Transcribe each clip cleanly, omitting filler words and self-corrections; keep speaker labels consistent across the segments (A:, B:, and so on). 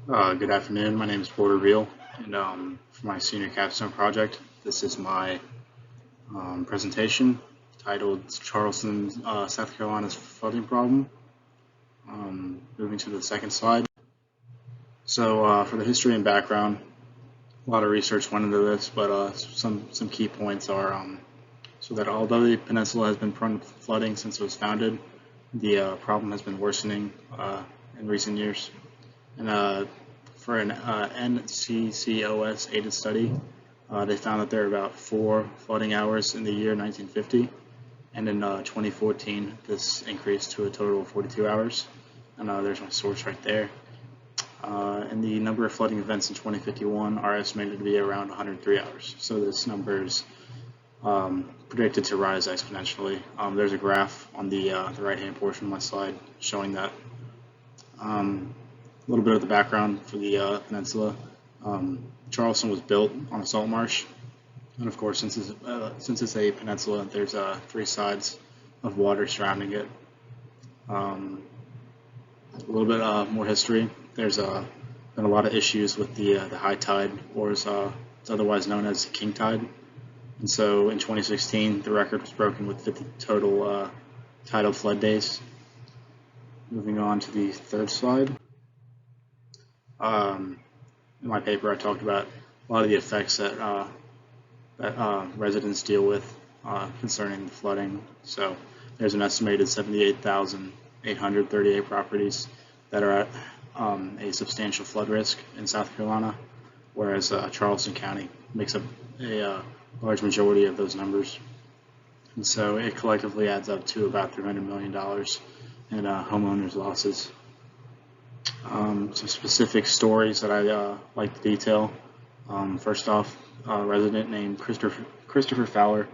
A: Good afternoon. My name is Porter Beal, and for my senior capstone project, this is my presentation titled Charleston, South Carolina's Flooding Problem. Moving to the second slide. So, for the history and background, a lot of research went into this, but some key points are so that although the peninsula has been prone to flooding since it was founded, the problem has been worsening in recent years. And for an NCCOS aided study, they found that there are about 4 flooding hours in the year 1950, and in 2014 this increased to a total of 42 hours. And there's my source right there. And the number of flooding events in 2051 are estimated to be around 103 hours. So this number is predicted to rise exponentially. There's a graph on the right-hand portion of my slide showing that. A little bit of the background for the peninsula. Charleston was built on a salt marsh, and of course, since it's a peninsula, there's 3 sides of water surrounding it. A little bit more history. There's been a lot of issues with the high tide, or as it's otherwise known as king tide. And so in 2016, the record was broken with 50 total tidal flood days. Moving on to the third slide. In my paper, I talked about a lot of the effects that residents deal with concerning the flooding. So there's an estimated 78,838 properties that are at a substantial flood risk in South Carolina, whereas Charleston County makes up a large majority of those numbers. And so it collectively adds up to about $300 million in homeowners' losses. Some specific stories that I like to detail. First off, a resident named Christopher Fowler.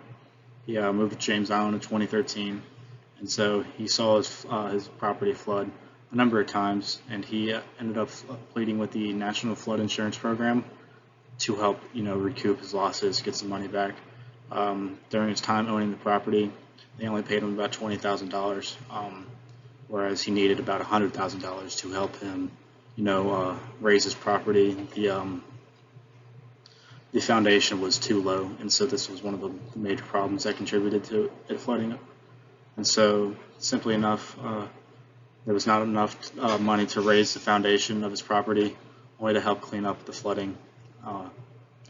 A: He moved to James Island in 2013, and so he saw his property flood a number of times, and he ended up pleading with the National Flood Insurance Program to help recoup his losses, get some money back. During his time owning the property, they only paid him about $20,000. Whereas he needed about $100,000 to help him, raise his property. The foundation was too low, and so this was one of the major problems that contributed to it flooding. And so, simply enough, there was not enough money to raise the foundation of his property, only to help clean up the flooding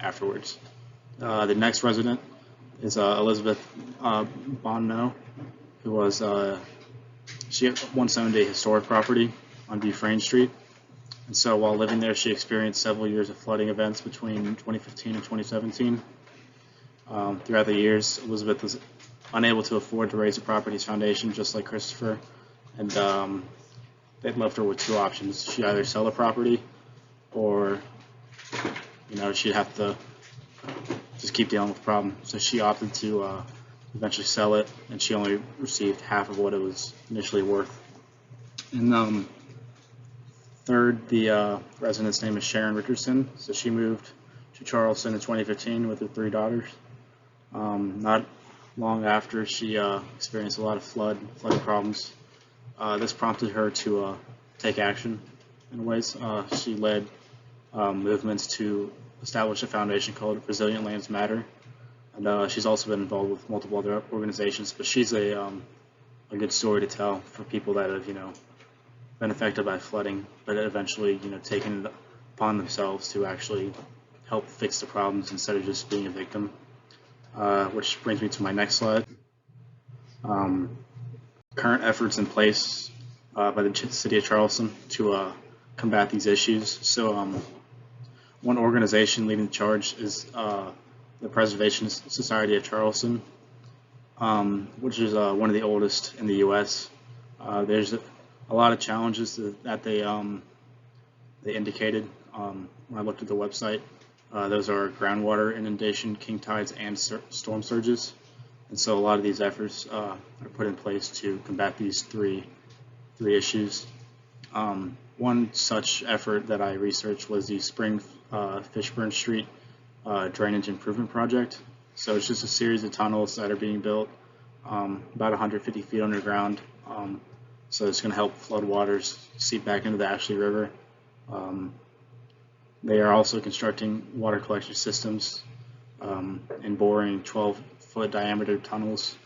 A: afterwards. The next resident is Elizabeth Bonneau, who was she had 170 historic property on Dufresne Street, and so while living there, she experienced several years of flooding events between 2015 and 2017. Throughout the years, Elizabeth was unable to afford to raise the property's foundation, just like Christopher, and they'd left her with 2 options. She'd either sell the property, or she'd have to just keep dealing with the problem. So she opted to eventually sell it, and she only received half of what it was initially worth. And third, the resident's name is Sharon Richardson. So she moved to Charleston in 2015 with her 3 daughters. Not long after, she experienced a lot of flooding problems. This prompted her to take action in ways. She led movements to establish a foundation called Resilient Lands Matter. And she's also been involved with multiple other organizations, but she's a good story to tell for people that have, been affected by flooding, but eventually, taken it upon themselves to actually help fix the problems instead of just being a victim. Which brings me to my next slide. Current efforts in place by the city of Charleston to combat these issues. So, one organization leading the charge is the Preservation Society of Charleston, which is one of the oldest in the U.S. There's a lot of challenges that they indicated when I looked at the website. Those are groundwater inundation, king tides, and storm surges. And so a lot of these efforts are put in place to combat these three issues. One such effort that I researched was the Spring Fishburne Street Drainage Improvement Project. So it's just a series of tunnels that are being built about 150 feet underground. So it's going to help flood waters seep back into the Ashley River. They are also constructing water collection systems and boring 12-foot diameter tunnels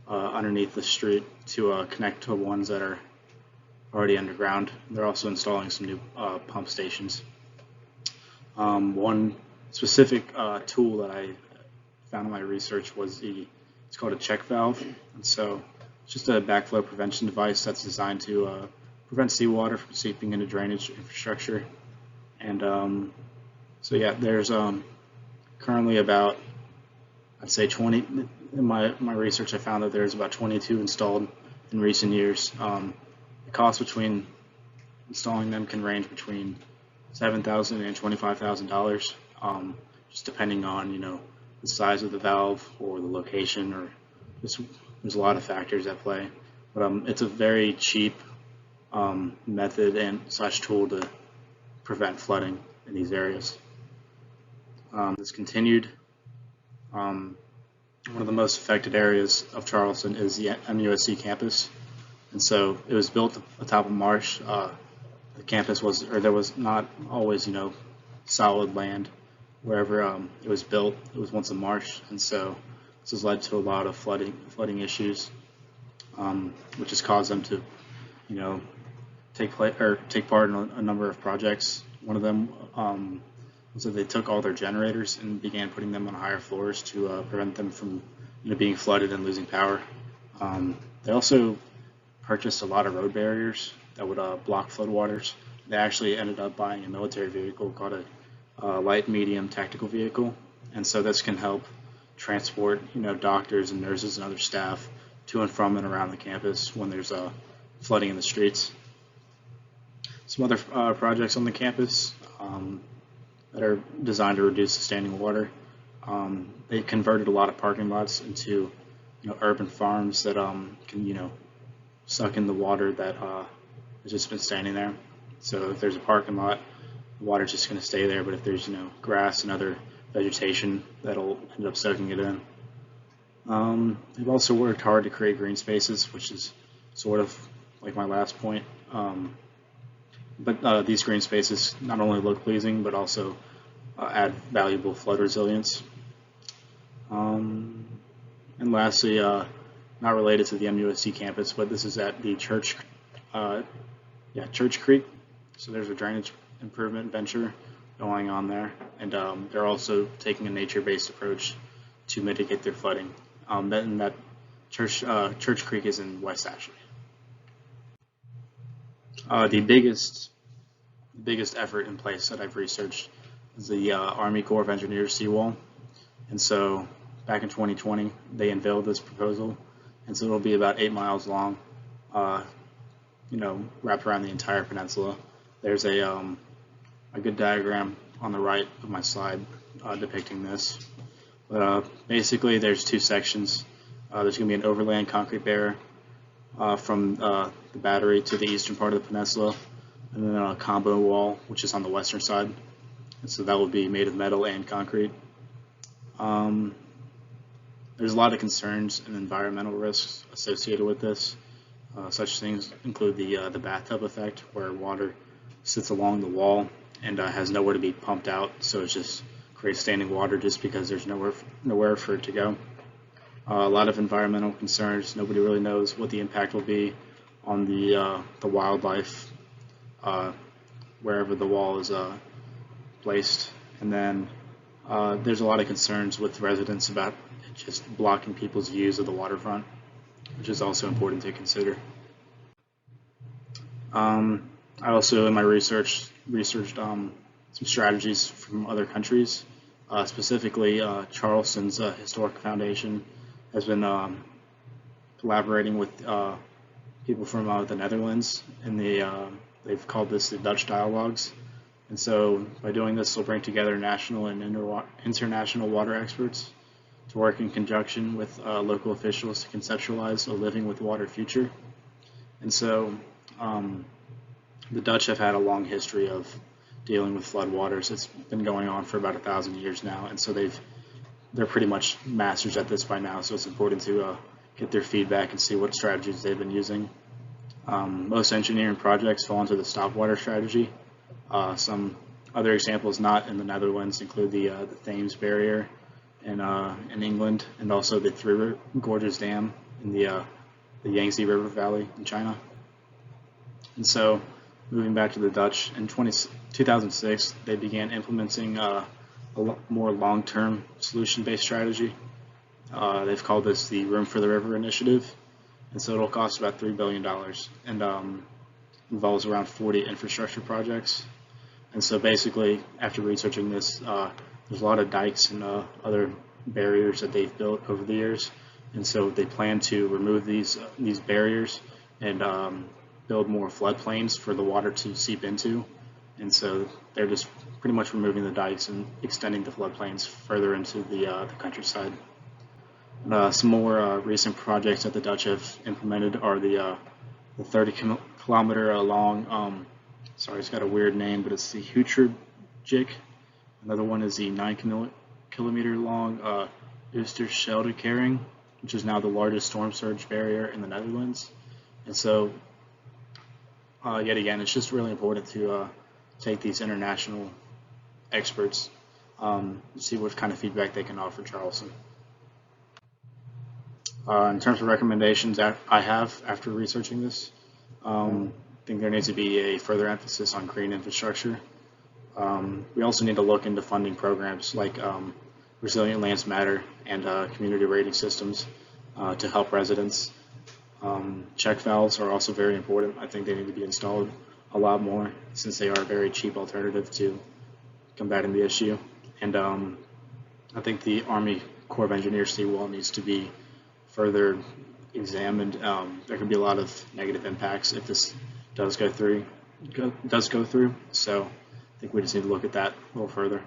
A: underneath the street to connect to ones that are already underground. They're also installing some new pump stations. One specific tool that I found in my research was it's called a check valve, and so it's just a backflow prevention device that's designed to prevent seawater from seeping into drainage infrastructure. And so yeah, there's currently about, I'd say 20, in my research I found that there's about 22 installed in recent years. The cost between installing them can range between $7,000 and $25,000, just depending on the size of the valve or the location, or there's a lot of factors at play. But it's a very cheap method and / tool to prevent flooding in these areas. This continued. One of the most affected areas of Charleston is the MUSC campus, and so it was built atop a marsh. The campus was, or there was not always, solid land wherever it was built. It was once a marsh, and so this has led to a lot of flooding issues, which has caused them to, take part in a number of projects. One of them was that they took all their generators and began putting them on higher floors to prevent them from being flooded and losing power. They also purchased a lot of road barriers that would block floodwaters. They actually ended up buying a military vehicle called a light medium tactical vehicle, and so this can help transport doctors and nurses and other staff to and from and around the campus when there's flooding in the streets. Some other projects on the campus that are designed to reduce the standing water. They converted a lot of parking lots into urban farms that can suck in the water that has just been standing there. So if there's a parking lot, the water's just going to stay there, but if there's grass and other vegetation, that'll end up soaking it in. They've also worked hard to create green spaces, which is sort of like my last point. But these green spaces not only look pleasing, but also add valuable flood resilience. And lastly, not related to the MUSC campus, but this is at the Church Creek. So there's a drainage improvement venture going on there, and they're also taking a nature-based approach to mitigate their flooding. That Church Creek is in West Ashley. The biggest effort in place that I've researched is the Army Corps of Engineers seawall, and so back in 2020 they unveiled this proposal, and so it'll be about 8 miles long, wrapped around the entire peninsula. There's a good diagram on the right of my slide depicting this. But basically, there's two sections. There's going to be an overland concrete barrier from the battery to the eastern part of the peninsula, and then a combo wall, which is on the western side. And so that will be made of metal and concrete. There's a lot of concerns and environmental risks associated with this. Such things include the bathtub effect, where water sits along the wall and has nowhere to be pumped out, so it just creates standing water just because there's nowhere for it to go. A lot of environmental concerns. Nobody really knows what the impact will be on the wildlife wherever the wall is placed. And then there's a lot of concerns with residents about just blocking people's views of the waterfront, which is also important to consider. I also, in my researched some strategies from other countries. Specifically, Charleston's Historic Foundation has been collaborating with people from the Netherlands, and they've called this the Dutch Dialogues. And so by doing this, they'll bring together national and international water experts to work in conjunction with local officials to conceptualize a living with water future. And so the Dutch have had a long history of dealing with floodwaters. It's been going on for about 1,000 years now, and so they're pretty much masters at this by now. So it's important to get their feedback and see what strategies they've been using. Most engineering projects fall into the stopwater strategy. Some Other examples not in the Netherlands include the Thames Barrier in England, and also the Three Gorges Dam in the Yangtze River Valley in China. And so, moving back to the Dutch, in 2006, they began implementing a more long-term solution-based strategy. They've called this the Room for the River initiative, and so it'll cost about $3 billion and involves around 40 infrastructure projects. And so basically, after researching this, there's a lot of dikes and other barriers that they've built over the years, and so they plan to remove these barriers and build more floodplains for the water to seep into. And so they're just pretty much removing the dikes and extending the floodplains further into the countryside. Some more recent projects that the Dutch have implemented are the 30-kilometer long, sorry, it's got a weird name, but it's the Hutterdijk. Another one is the 9-kilometer long Oosterscheldekering, which is now the largest storm surge barrier in the Netherlands. And so, yet again, it's just really important to take these international experts, see what kind of feedback they can offer Charleston. In terms of recommendations I have after researching this, I think there needs to be a further emphasis on green infrastructure. We also need to look into funding programs like Resilient Lands Matter and community rating systems to help residents. Check valves are also very important. I think they need to be installed a lot more since they are a very cheap alternative to combating the issue. And I think the Army Corps of Engineers seawall needs to be further examined. There could be a lot of negative impacts if this does go through. So I think we just need to look at that a little further.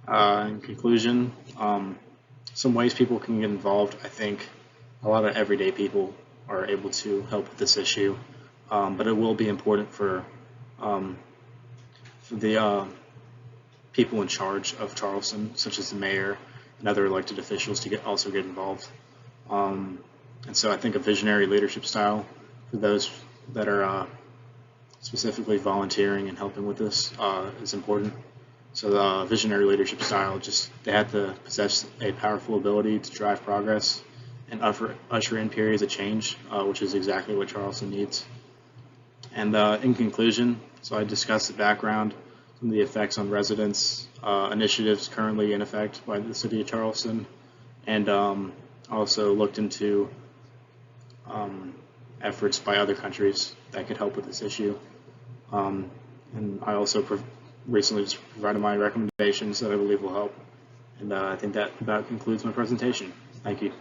A: In conclusion, some ways people can get involved. I think a lot of everyday people are able to help with this issue, but it will be important for the people in charge of Charleston, such as the mayor and other elected officials, to also get involved. And so I think a visionary leadership style for those that are specifically volunteering and helping with this is important. So the visionary leadership style, they have to possess a powerful ability to drive progress and usher in periods of change, which is exactly what Charleston needs. And in conclusion, so I discussed the background, some of the effects on residents, initiatives currently in effect by the city of Charleston, and also looked into efforts by other countries that could help with this issue. And I also recently just provided my recommendations that I believe will help. And I think that about concludes my presentation. Thank you.